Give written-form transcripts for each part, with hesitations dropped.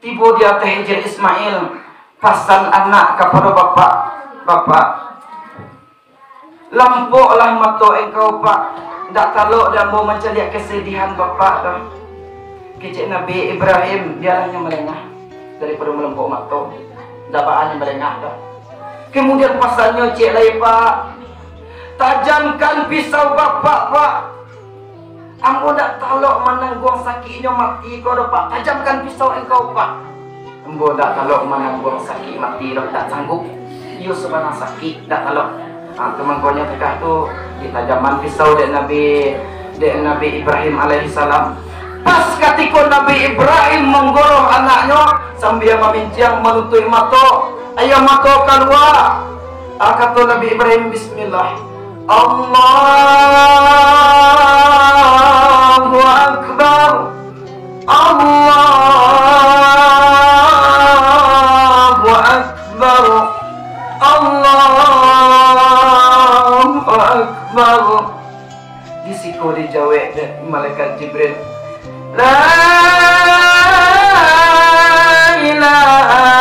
Tiba dia teh Hijri Ismail pasan anak kepada bapak. Lampoklah mata engkau pak, dak taluk dan mau mencari kesedihan bapak dah. Kecik Nabi Ibrahim biarlah melengah daripada melempok mata, dapaannya melengah dah. Kemudian pasannya cik lai pak, tajamkan pisau bapak pak. Ambo dak taluk menanggung sakitnya mati kau dah pak, tajamkan pisau engkau pak. Ambo dak taluk menanggung sakit mati dah, tak sanggup. Iyo sebenarnya sakit dak taluk. Teman konya tekah tu ditajaman pisau dek Nabi Ibrahim alaihissalam. Pas ketika Nabi Ibrahim menggoroh anaknya sambil memincang menutup mata, ayah mata keluar. Kata Nabi Ibrahim, Bismillah, Allahu Akbar, Allahu Akbar, Allahu Akbar. Disiko dijawab malaikat Jibril, La ilaha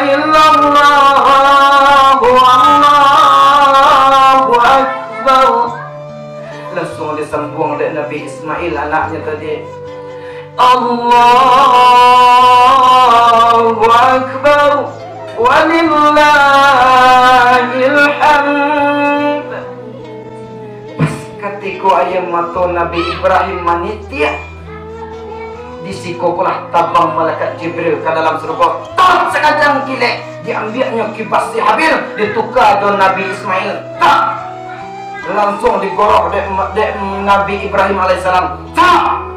illallah, Allahu Akbar. Langsung disambung dari Nabi Ismail anaknya tadi, Allahu Akbar walillahil hamd. Pas ketika ayam mata Nabi Ibrahim manitia, disikokulah tabang malaikat Jibril ke dalam surga. Tak sekadang kilek diambilnya kibas si Habil, ditukar dengan Nabi Ismail. Tak langsung digorok dek Nabi Ibrahim alaihissalam. Tak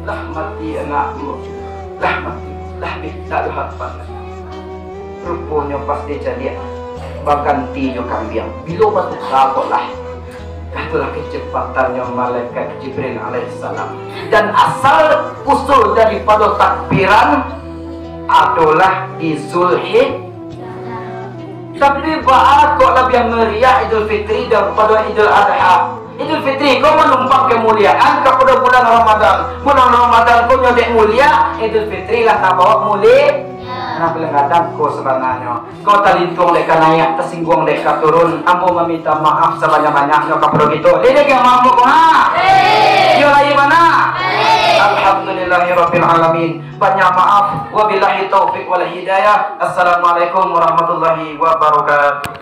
lah mati anakmu, lah mati, lah tak ada harapan. Rupanya pas dia jadi baganti yo kambing. Bila batu takut lah. Itulah kecepatannya malaikat Jibril alaihissalam. Dan asal usul daripada takbiran adalah di Zulhijjah. Tapi baat kok lebih meriah Idul Fitri daripada Idul Adha. Idul Fitri kau menumpang kemuliaan kepada bulan Ramadan. Bulan Ramadan kau nyodek mulia, Idul Fitri lah tak bawa mulia. Karena bila kadang kau sebenarnya kau talintung leka naik, tersinggung leka turun. Ambo meminta maaf sebanyak-banyaknya kepada kita. Dia yang mampu kau ha? Dia lagi mana? Alhamdulillahirabbil alamin. Banyak maaf. Wabillahi taufiq wal hidayah. Assalamualaikum warahmatullahi wabarakatuh.